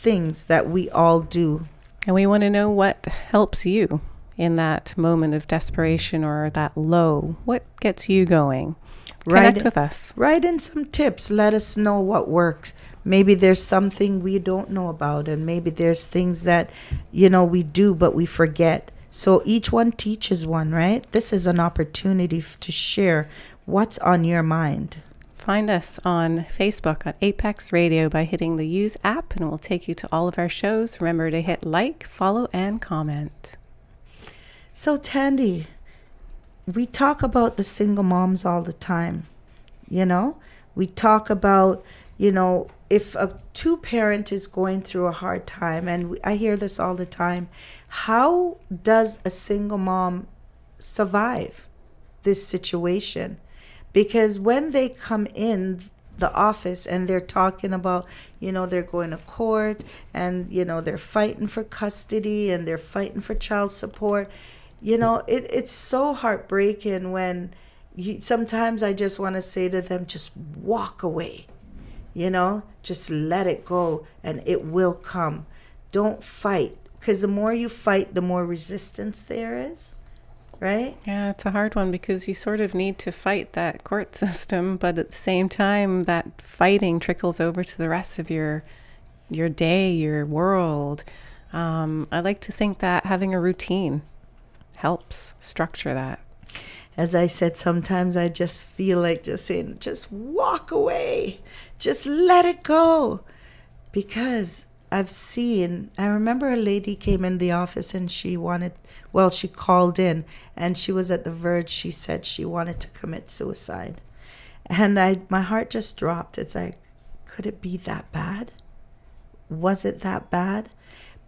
things that we all do. And we want to know what helps you in that moment of desperation or that low. What gets you going? Connect with us. Write in some tips. Let us know what works. Maybe there's something we don't know about, and maybe there's things that, we do, but we forget. So each one teaches one, right? This is an opportunity to share what's on your mind. Find us on Facebook at Apex Radio by hitting the Use app, and we'll take you to all of our shows. Remember to hit like, follow, and comment. So, Tandy, we talk about the single moms all the time. We talk about, if a two-parent is going through a hard time, and I hear this all the time, how does a single mom survive this situation? Because when they come in the office and they're talking about, they're going to court and, they're fighting for custody and they're fighting for child support, it's so heartbreaking when sometimes I just want to say to them, just walk away, just let it go and it will come. Don't fight, because the more you fight, the more resistance there is. Right? Yeah, it's a hard one because you sort of need to fight that court system, but at the same time, that fighting trickles over to the rest of your day, your world. I like to think that having a routine helps structure that. As I said, sometimes I just feel like just saying, just walk away, just let it go, because I remember a lady came in the office and she called in and she was at the verge. She said she wanted to commit suicide. And my heart just dropped. It's like, could it be that bad? Was it that bad?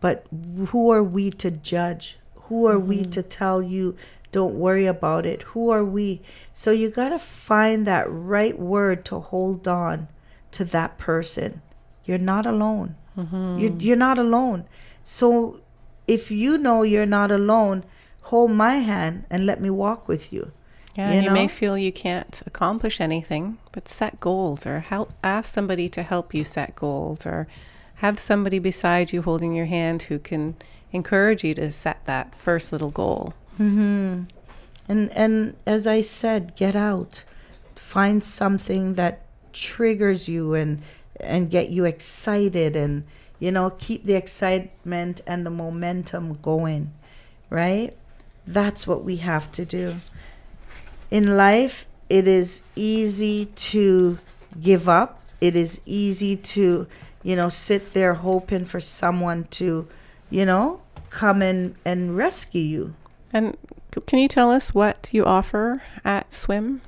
But who are we to judge? Who are we to tell you, don't worry about it? Who are we? So you got to find that right word to hold on to that person. You're not alone. You're not alone. So if you're not alone, hold my hand and let me walk with you. Yeah, you may feel you can't accomplish anything, but set goals, or ask somebody to help you set goals, or have somebody beside you holding your hand who can encourage you to set that first little goal. And as I said, get out. Find something that triggers you and get you excited, and keep the excitement and the momentum going, right? That's what we have to do. In life, it is easy to give up. It is easy to, sit there hoping for someone to, come in and rescue you. And can you tell us what you offer at S.W.I.M?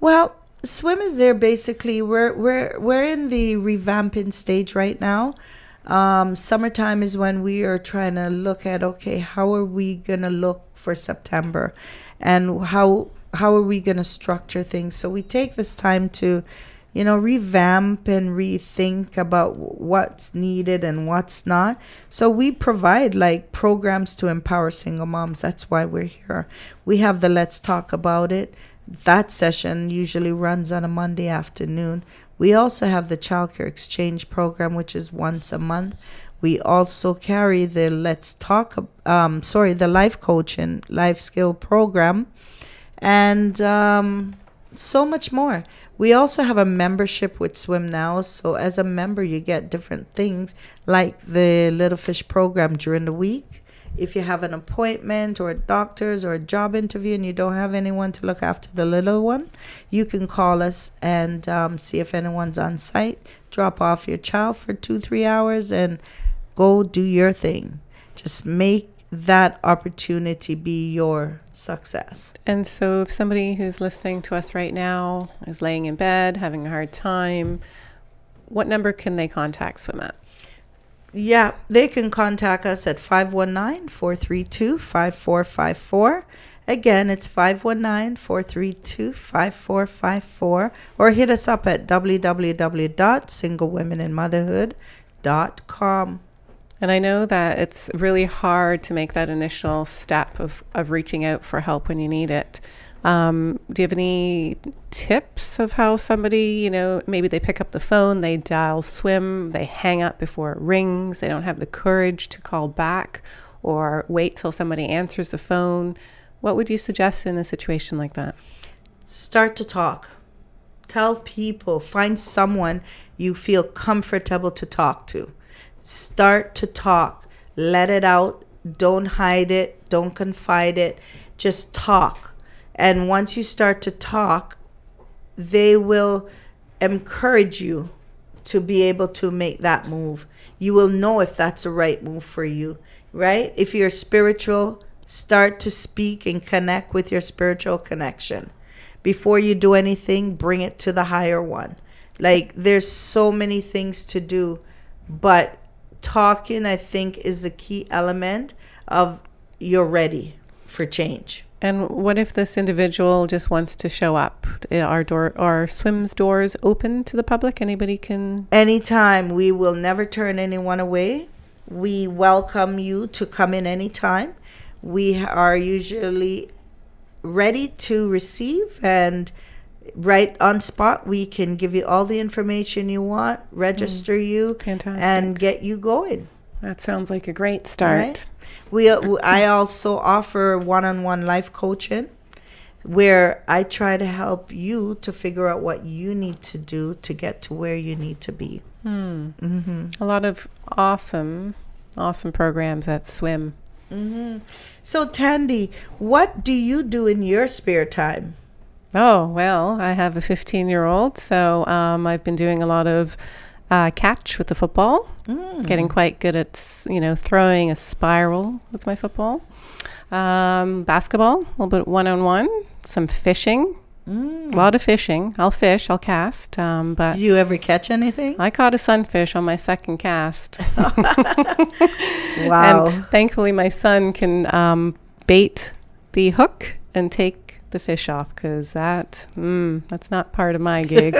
Well, S.W.I.M is there basically. We're in the revamping stage right now. Summertime is when we are trying to look at, okay, how are we gonna look for September, and how are we gonna structure things? So we take this time to, revamp and rethink about what's needed and what's not. So we provide programs to empower single moms. That's why we're here. We have the Let's Talk About It. That session usually runs on a Monday afternoon. We also have the Childcare Exchange program, which is once a month. We also carry the the Life Coaching, Life Skill program, and so much more. We also have a membership with S.W.I.M now. So as a member, you get different things like the Little Fish program during the week. If you have an appointment or a doctor's or a job interview and you don't have anyone to look after the little one, you can call us and see if anyone's on site. Drop off your child for 2-3 hours and go do your thing. Just make that opportunity be your success. And so if somebody who's listening to us right now is laying in bed, having a hard time, what number can they contact S.W.I.M at? Yeah, they can contact us at 519-432-5454. Again, it's 519-432-5454, or hit us up at www.singlewomeninmotherhood.com. And I know that it's really hard to make that initial step of reaching out for help when you need it. Do you have any tips of how somebody, maybe they pick up the phone, they dial S.W.I.M, they hang up before it rings, they don't have the courage to call back or wait till somebody answers the phone? What would you suggest in a situation like that? Start to talk. Tell people, find someone you feel comfortable to talk to. Start to talk. Let it out. Don't hide it. Don't confide it. Just talk. And once you start to talk, they will encourage you to be able to make that move. You will know if that's the right move for you, right? If you're spiritual, start to speak and connect with your spiritual connection. Before you do anything, bring it to the higher one. Like, there's so many things to do, but talking, I think, is the key element of you're ready for change. And what if this individual just wants to show up? Are S.W.I.M's doors open to the public? Anybody can? Anytime. We will never turn anyone away. We welcome you to come in anytime. We are usually ready to receive, and right on spot we can give you all the information you want, register you, fantastic, and get you going. That sounds like a great start. Right? I also offer one-on-one life coaching, where I try to help you to figure out what you need to do to get to where you need to be. A lot of awesome programs at S.W.I.M. So Tandy, what do you do in your spare time? Oh, well, I have a 15-year-old, so I've been doing a lot of catch with the football, getting quite good at, throwing a spiral with my football. Basketball, a little bit one-on-one, some fishing, a lot of fishing. I'll fish, I'll cast. But did you ever catch anything? I caught a sunfish on my second cast. Wow. And thankfully, my son can bait the hook and take the fish off, because that's not part of my gig.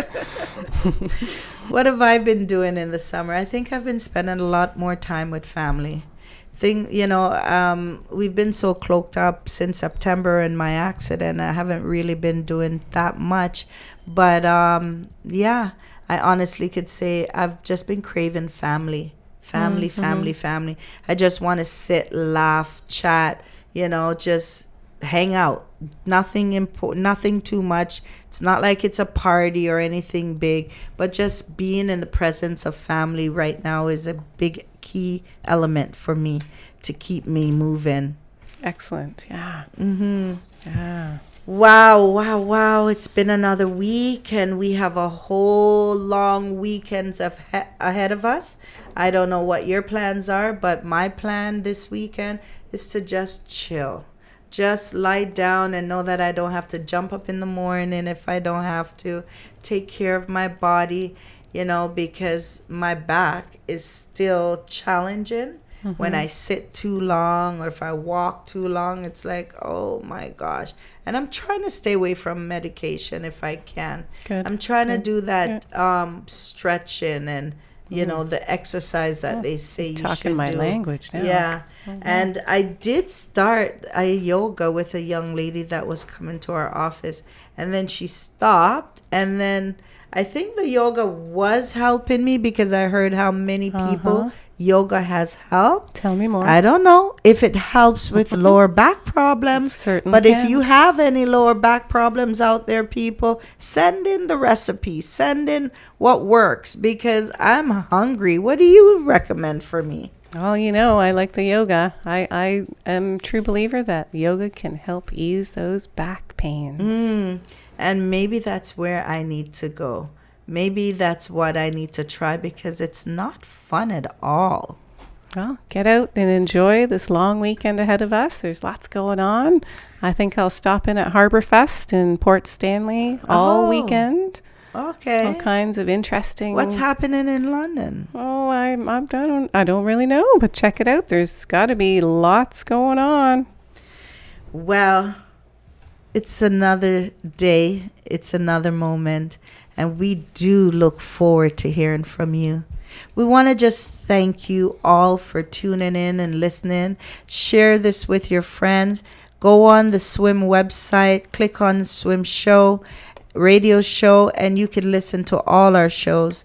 What have I been doing in the summer? I think I've been spending a lot more time with family. We've been so cloaked up since September and my accident. I haven't really been doing that much. But I honestly could say I've just been craving family. Family. I just want to sit, laugh, chat, just hang out. Nothing important, nothing too much. It's not like it's a party or anything big, but just being in the presence of family right now is a big key element for me to keep me moving. Excellent. Yeah. Yeah. Wow. It's been another week, and we have a whole long weekends ahead of us. I don't know what your plans are, but my plan this weekend is to just chill. Just lie down and know that I don't have to jump up in the morning if I don't have to. Take care of my body, because my back is still challenging. When I sit too long or if I walk too long, it's like, oh my gosh. And I'm trying to stay away from medication if I can. Good. I'm trying to do that stretching and, the exercise that they say you should do. Talking my language now. Yeah. And I did start a yoga with a young lady that was coming to our office, and then she stopped, and then I think the yoga was helping me because I heard how many people yoga has helped. Tell me more. I don't know if it helps with lower back problems. Certainly but can. If you have any lower back problems out there, people, send in the recipe. Send in what works, because I'm hungry. What do you recommend for me? Well, I like the yoga. I am a true believer that yoga can help ease those back pains. And maybe that's where I need to go. Maybe that's what I need to try, because it's not fun at all. Well, get out and enjoy this long weekend ahead of us. There's lots going on. I think I'll stop in at Harbour Fest in Port Stanley all weekend. Okay. All kinds of interesting. What's happening in London? Oh, I don't really know, but check it out. There's got to be lots going on. Well, it's another day. It's another moment. And we do look forward to hearing from you. We want to just thank you all for tuning in and listening. Share this with your friends. go on the S.W.I.M website, click on the S.W.I.M show, radio show, and you can listen to all our shows.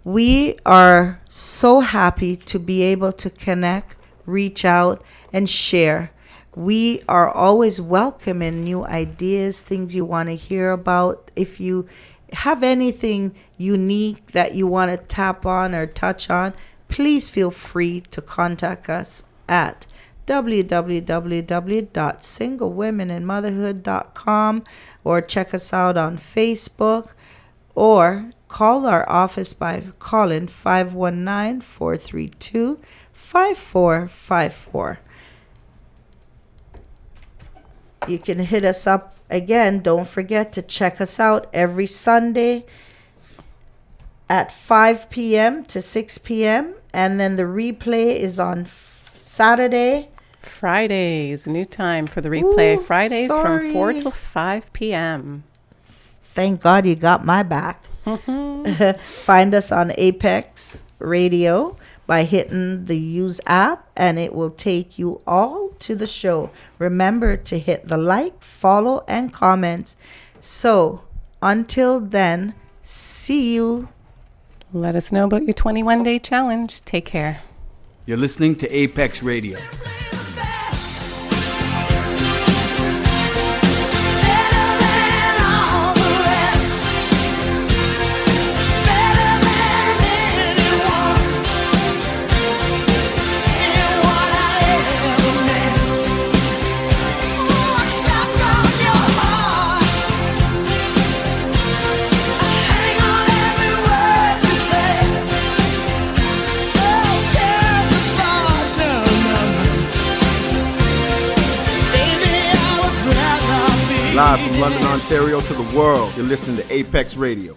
We are so happy to be able to connect, reach out, and share. We are always welcoming new ideas, things you want to hear about. If you have anything unique that you want to tap on or touch on, please feel free to contact us at www.singlewomenandmotherhood.com, or check us out on Facebook, or call our office by calling 519-432-5454. You can hit us up again. Don't forget to check us out every Sunday at 5 p.m. to 6 p.m. And then the replay is on Saturday. Fridays, a new time for the replay. Ooh, Fridays sorry. from 4 till 5 p.m. Thank God you got my back. Find us on Apex Radio by hitting the Use app, and it will take you all to the show. Remember to hit the like, follow, and comments. So, until then, see you. Let us know about your 21-day challenge. Take care. You're listening to Apex Radio. Live from London, Ontario to the world, you're listening to Apex Radio.